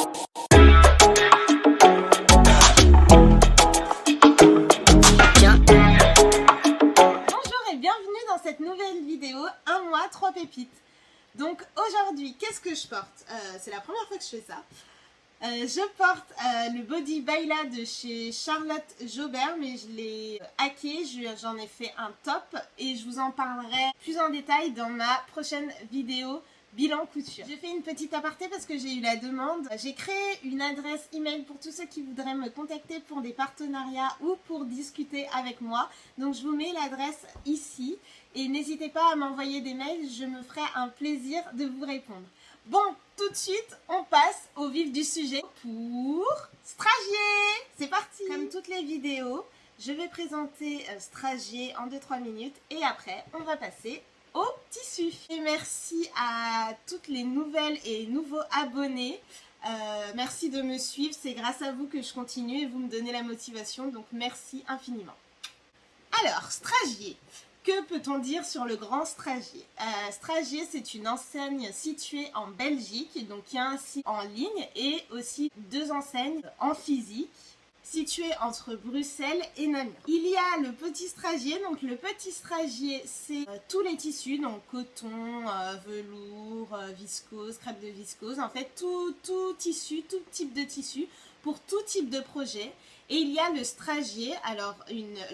et bienvenue dans cette nouvelle vidéo, un mois, 3 pépites. Donc aujourd'hui, qu'est-ce que je porte? C'est la première fois que je fais ça. Je porte le Body Baila de chez Charlotte Jobert, mais je l'ai hacké, j'en ai fait un top et je vous en parlerai plus en détail dans ma prochaine vidéo bilan couture. J'ai fait une petite aparté parce que j'ai eu la demande. J'ai créé une adresse email pour tous ceux qui voudraient me contacter pour des partenariats ou pour discuter avec moi. Donc je vous mets l'adresse ici et n'hésitez pas à m'envoyer des mails, je me ferai un plaisir de vous répondre. Bon, tout de suite, on passe au vif du sujet pour Stragier. C'est parti. Comme toutes les vidéos, je vais présenter Stragier en 2-3 minutes et après, on va passer au tissu. Et merci à toutes les nouvelles et nouveaux abonnés. Merci de me suivre, c'est grâce à vous que je continue et vous me donnez la motivation, donc merci infiniment. Alors, Stragier. Que peut-on dire sur le Grand Stragier? Stragier, c'est une enseigne située en Belgique, donc il y a un site en ligne et aussi 2 enseignes en physique, situées entre Bruxelles et Namur. Il y a le Petit Stragier, donc le Petit Stragier, c'est tous les tissus, donc coton, velours, viscose, crêpe de viscose, en fait tout tissu, tout type de tissu, pour tout type de projet. Et il y a le Stragier, alors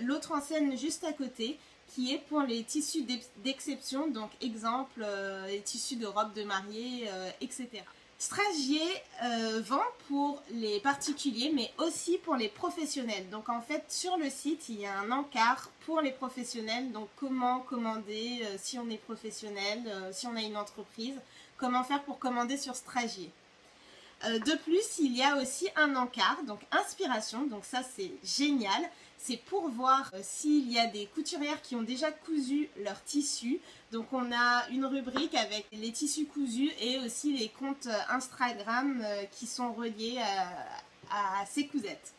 l'autre enseigne juste à côté, qui est pour les tissus d'exception, donc exemple les tissus de robes de mariée, etc. Stragier vend pour les particuliers mais aussi pour les professionnels. Donc en fait sur le site il y a un encart pour les professionnels, donc comment commander si on est professionnel, si on a une entreprise, comment faire pour commander sur Stragier. De plus, il y a aussi un encart, donc inspiration, donc ça c'est génial. C'est pour voir s'il y a des couturières qui ont déjà cousu leur tissu. Donc on a une rubrique avec les tissus cousus et aussi les comptes Instagram qui sont reliés à ces cousettes.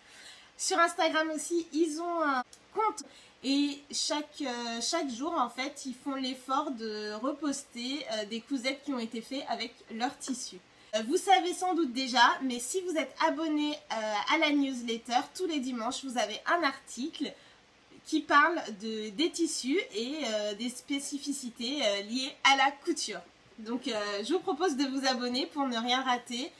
Sur Instagram aussi, ils ont un compte et chaque jour en fait, ils font l'effort de reposter des cousettes qui ont été faites avec leur tissu. Vous savez sans doute déjà, mais si vous êtes abonné à la newsletter, tous les dimanches, vous avez un article qui parle des tissus et des spécificités liées à la couture. Donc, je vous propose de vous abonner pour ne rien rater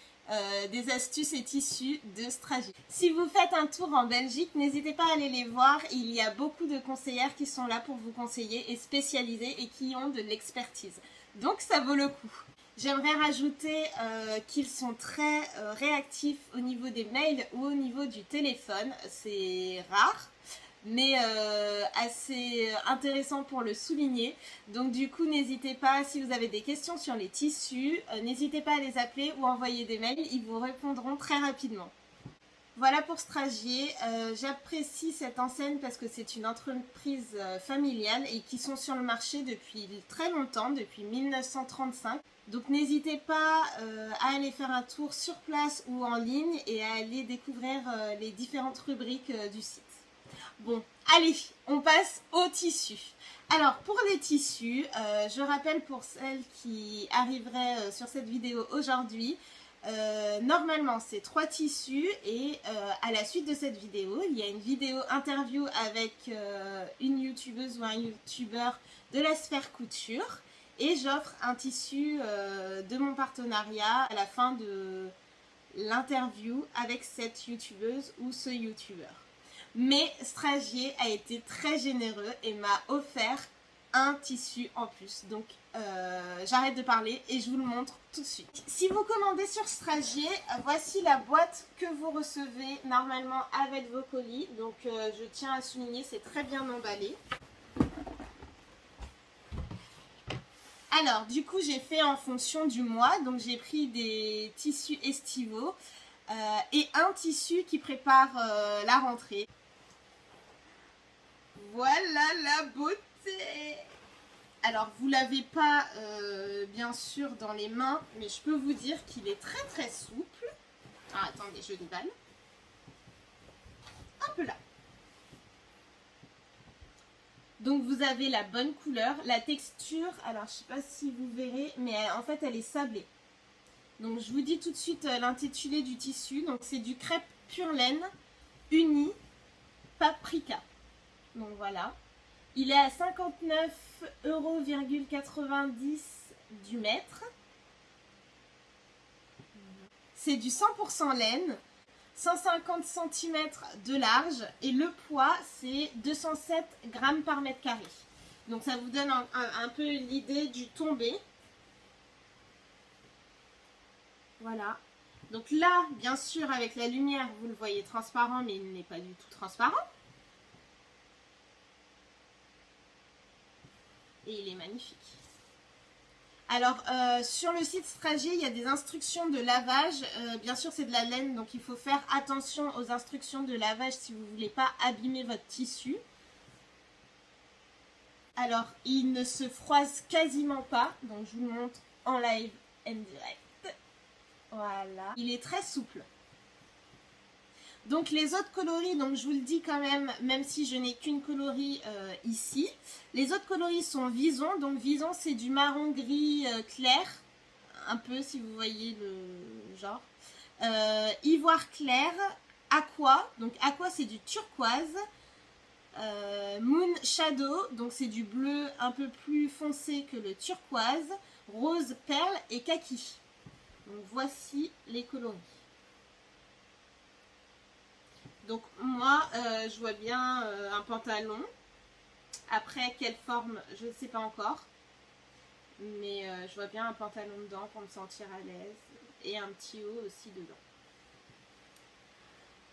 des astuces et tissus de Stragier. Si vous faites un tour en Belgique, n'hésitez pas à aller les voir. Il y a beaucoup de conseillères qui sont là pour vous conseiller et spécialisées et qui ont de l'expertise. Donc, ça vaut le coup. J'aimerais rajouter qu'ils sont très réactifs au niveau des mails ou au niveau du téléphone. C'est rare, mais assez intéressant pour le souligner. Donc du coup, n'hésitez pas, si vous avez des questions sur les tissus, n'hésitez pas à les appeler ou envoyer des mails. Ils vous répondront très rapidement. Voilà pour Stragier. J'apprécie cette enseigne parce que c'est une entreprise familiale et qui sont sur le marché depuis très longtemps, depuis 1935. Donc n'hésitez pas à aller faire un tour sur place ou en ligne et à aller découvrir les différentes rubriques du site. Bon, allez, on passe aux tissus. Alors pour les tissus, je rappelle pour celles qui arriveraient sur cette vidéo aujourd'hui, normalement c'est 3 tissus et à la suite de cette vidéo, il y a une vidéo interview avec une youtubeuse ou un youtubeur de la sphère couture. Et j'offre un tissu de mon partenariat à la fin de l'interview avec cette youtubeuse ou ce youtubeur. Mais Stragier a été très généreux et m'a offert un tissu en plus. Donc j'arrête de parler et je vous le montre tout de suite. Si vous commandez sur Stragier, voici la boîte que vous recevez normalement avec vos colis. Donc je tiens à souligner, c'est très bien emballé. Alors, du coup, j'ai fait en fonction du mois, donc j'ai pris des tissus estivaux et un tissu qui prépare la rentrée. Voilà la beauté! Alors, vous ne l'avez pas, bien sûr, dans les mains, mais je peux vous dire qu'il est très très souple. Ah, attendez, je déballe. Hop là! Donc vous avez la bonne couleur, la texture, alors je sais pas si vous verrez, mais en fait elle est sablée. Donc je vous dis tout de suite l'intitulé du tissu. Donc c'est du crêpe pure laine uni paprika. Donc voilà. Il est à 59,90 € du mètre. C'est du 100% laine, 150 cm de large et le poids c'est 207 grammes par mètre carré. Donc ça vous donne un peu l'idée du tombé. Voilà. Donc là, bien sûr, avec la lumière, vous le voyez transparent, mais il n'est pas du tout transparent. Et il est magnifique. Alors, sur le site Stragier, il y a des instructions de lavage. Bien sûr, c'est de la laine, donc il faut faire attention aux instructions de lavage si vous ne voulez pas abîmer votre tissu. Alors, il ne se froisse quasiment pas. Donc, je vous le montre en live and direct. Voilà. Il est très souple. Donc les autres coloris, donc je vous le dis quand même, même si je n'ai qu'une coloris ici. Les autres coloris sont Vison. Donc Vison c'est du marron gris clair. Un peu si vous voyez le genre. Ivoire clair. Aqua. Donc Aqua c'est du turquoise. Moon Shadow. Donc c'est du bleu un peu plus foncé que le turquoise. Rose perle et kaki. Donc voici les coloris. Donc moi, je vois bien un pantalon. Après, quelle forme, je ne sais pas encore. Mais je vois bien un pantalon dedans pour me sentir à l'aise. Et un petit haut aussi dedans.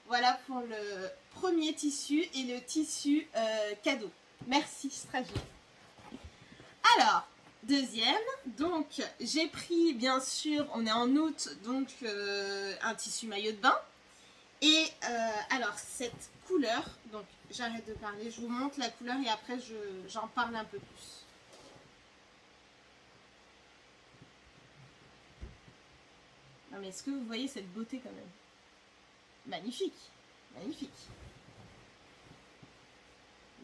Voilà pour le premier tissu et le tissu cadeau. Merci Stragier. Alors, deuxième. Donc, j'ai pris, bien sûr, on est en août, donc un tissu maillot de bain. Et alors cette couleur, donc j'arrête de parler, je vous montre la couleur et après j'en parle un peu plus. Non mais est-ce que vous voyez cette beauté quand même? Magnifique, magnifique,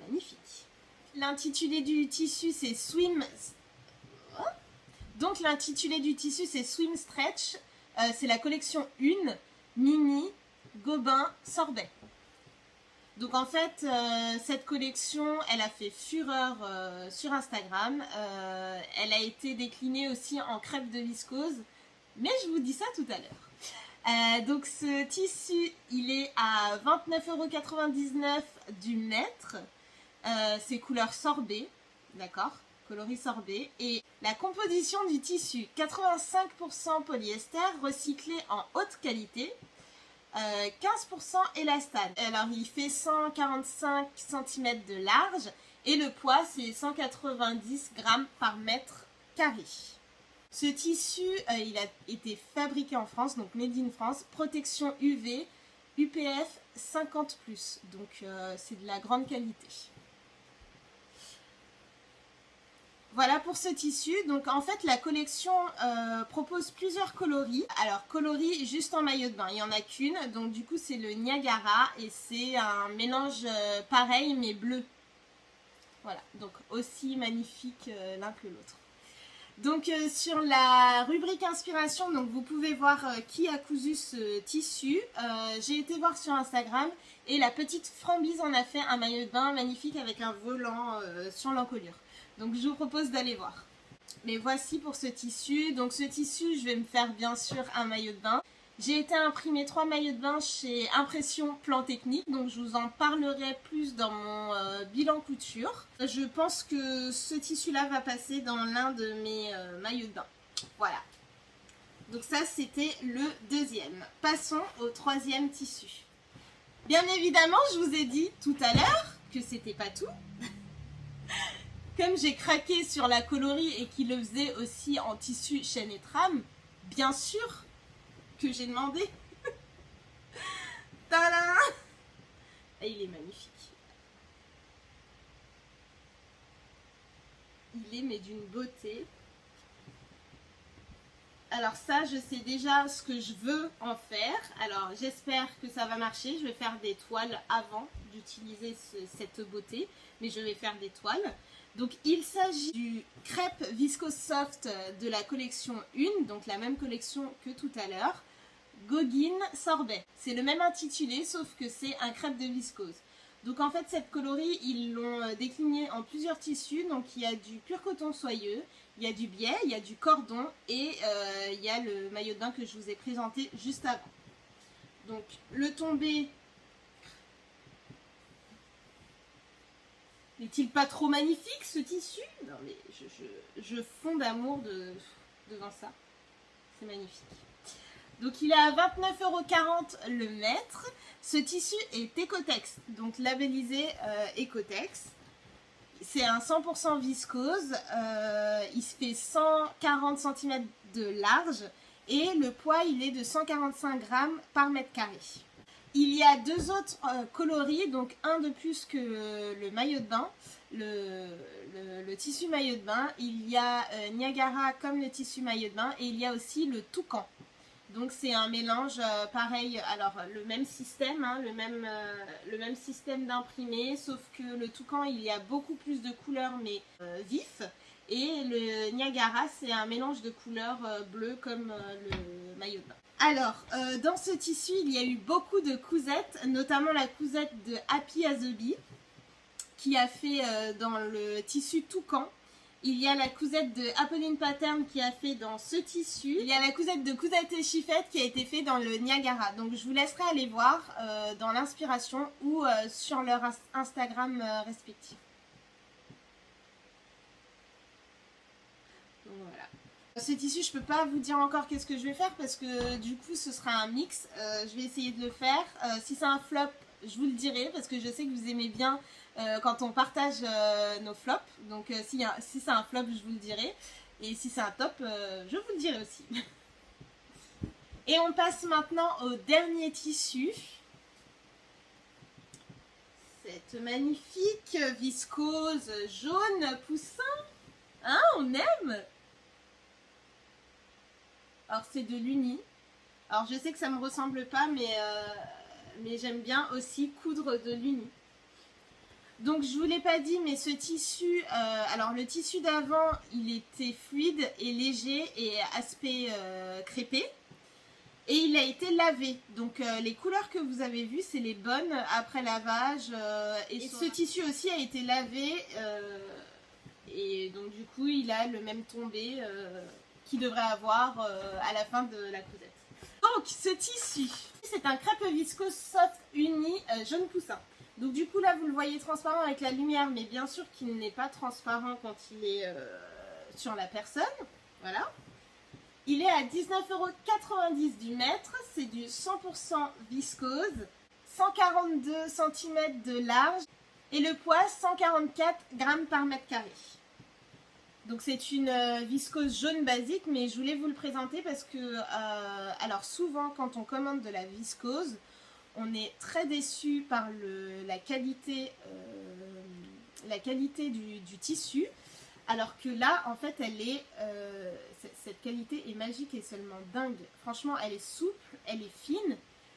magnifique. L'intitulé du tissu c'est Swim. Donc l'intitulé du tissu c'est Swim Stretch. C'est la collection 1, Mini, Gobin, Sorbet. Donc en fait, cette collection, elle a fait fureur sur Instagram. Elle a été déclinée aussi en crêpe de viscose. Mais je vous dis ça tout à l'heure. Donc ce tissu, il est à 29,99 € du mètre. C'est couleur sorbet, d'accord, coloris sorbet. Et la composition du tissu, 85% polyester recyclé en haute qualité. 15% élastane. Alors il fait 145 cm de large et le poids c'est 190 grammes par mètre carré. Ce tissu il a été fabriqué en France, donc made in France, protection UV, UPF 50+, donc c'est de la grande qualité. Voilà pour ce tissu. Donc en fait la collection propose plusieurs coloris. Alors coloris juste en maillot de bain, il n'y en a qu'une. Donc du coup c'est le Niagara et c'est un mélange pareil mais bleu. Voilà, donc aussi magnifique l'un que l'autre. Donc sur la rubrique inspiration, donc vous pouvez voir qui a cousu ce tissu. J'ai été voir sur Instagram et la petite Frambise en a fait un maillot de bain magnifique avec un volant sur l'encolure. Donc je vous propose d'aller voir. Mais voici pour ce tissu. Donc ce tissu, je vais me faire bien sûr un maillot de bain. J'ai été imprimer 3 maillots de bain chez Impression Plan Technique. Donc je vous en parlerai plus dans mon bilan couture. Je pense que ce tissu-là va passer dans l'un de mes maillots de bain. Voilà. Donc ça, c'était le deuxième. Passons au troisième tissu. Bien évidemment, je vous ai dit tout à l'heure que c'était pas tout. Comme j'ai craqué sur la coloris et qu'il le faisait aussi en tissu chaîne et trame, bien sûr que j'ai demandé. Tadam! Et il est magnifique. Il est mais d'une beauté. Alors ça, je sais déjà ce que je veux en faire. Alors j'espère que ça va marcher. Je vais faire des toiles avant d'utiliser cette beauté, mais je vais faire des toiles. Donc il s'agit du crêpe Viscose Soft de la collection 1, donc la même collection que tout à l'heure. Goguine Sorbet. C'est le même intitulé, sauf que c'est un crêpe de viscose. Donc en fait cette colorie, ils l'ont déclinée en plusieurs tissus. Donc il y a du pur coton soyeux, il y a du biais, il y a du cordon et il y a le maillot de bain que je vous ai présenté juste avant. Donc le tombé, n'est-il pas trop magnifique ce tissu? Non mais je fonds d'amour devant ça. C'est magnifique. Donc il est à 29,40 € le mètre. Ce tissu est Ecotex, donc labellisé Ecotex. C'est un 100% viscose. Il se fait 140 cm de large et le poids il est de 145 grammes par mètre carré. Il y a deux autres coloris, donc un de plus que le maillot de bain, le tissu maillot de bain. Il y a Niagara comme le tissu maillot de bain et il y a aussi le toucan. Donc c'est un mélange pareil, alors le même système, hein, le même système d'imprimé, sauf que le toucan il y a beaucoup plus de couleurs mais vif. Et le Niagara c'est un mélange de couleurs bleues comme le maillot de bain. Alors, dans ce tissu, il y a eu beaucoup de cousettes, notamment la cousette de Happy as a Bee, qui a fait dans le tissu toucan. Il y a la cousette de Apolline Pattern qui a fait dans ce tissu. Il y a la cousette de Cousette et Chiffette qui a été fait dans le Niagara. Donc je vous laisserai aller voir dans l'inspiration ou sur leur Instagram respectif. Donc voilà. Ce tissu, je peux pas vous dire encore qu'est-ce que je vais faire parce que du coup ce sera un mix. Je vais essayer de le faire. Si c'est un flop, je vous le dirai parce que je sais que vous aimez bien quand on partage nos flops. Donc si c'est un flop, je vous le dirai. Et si c'est un top, je vous le dirai aussi. Et on passe maintenant au dernier tissu. Cette magnifique viscose jaune poussin. Hein, on aime! Alors c'est de l'Uni. Alors je sais que ça me ressemble pas, mais j'aime bien aussi coudre de l'Uni. Donc je vous l'ai pas dit, mais ce tissu, alors le tissu d'avant, il était fluide et léger et aspect crêpé. Et il a été lavé. Donc les couleurs que vous avez vues, c'est les bonnes après lavage. Et ce tissu aussi a été lavé. Et donc du coup, il a le même tombé qu'il devrait avoir à la fin de la cousette. Donc ce tissu, c'est un crêpe viscose soft uni jaune poussin. Donc du coup là vous le voyez transparent avec la lumière, mais bien sûr qu'il n'est pas transparent quand il est sur la personne. Voilà. Il est à 19,90 € du mètre, c'est du 100% viscose, 142 cm de large et le poids 144 grammes par mètre carré. Donc c'est une viscose jaune basique, mais je voulais vous le présenter parce que alors souvent quand on commande de la viscose, on est très déçu par la qualité du tissu, alors que là en fait cette qualité est magique et seulement dingue. Franchement elle est souple, elle est fine,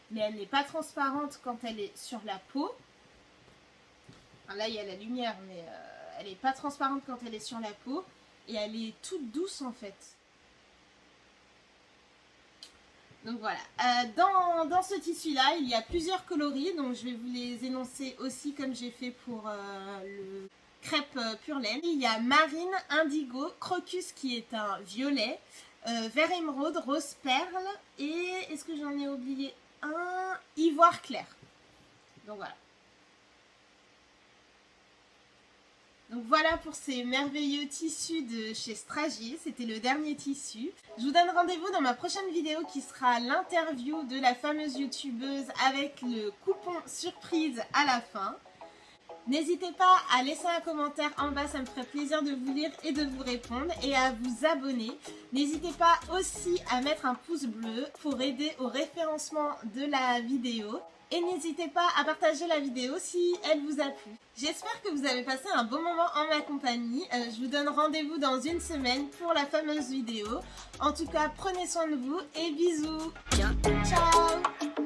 mais elle n'est pas transparente quand elle est sur la peau. Alors là il y a la lumière, mais elle n'est pas transparente quand elle est sur la peau et elle est toute douce en fait. Donc voilà, dans ce tissu là il y a plusieurs coloris, donc je vais vous les énoncer aussi comme j'ai fait pour le crêpe pure laine. Il y a marine, indigo, crocus qui est un violet, vert émeraude, rose perle et est-ce que j'en ai oublié un, ivoire clair. Donc voilà. Donc voilà pour ces merveilleux tissus de chez Stragier, c'était le dernier tissu. Je vous donne rendez-vous dans ma prochaine vidéo qui sera l'interview de la fameuse youtubeuse avec le coupon surprise à la fin. N'hésitez pas à laisser un commentaire en bas, ça me ferait plaisir de vous lire et de vous répondre et à vous abonner. N'hésitez pas aussi à mettre un pouce bleu pour aider au référencement de la vidéo. Et n'hésitez pas à partager la vidéo si elle vous a plu. J'espère que vous avez passé un bon moment en ma compagnie. Je vous donne rendez-vous dans une semaine pour la fameuse vidéo. En tout cas, prenez soin de vous et bisous. Ciao!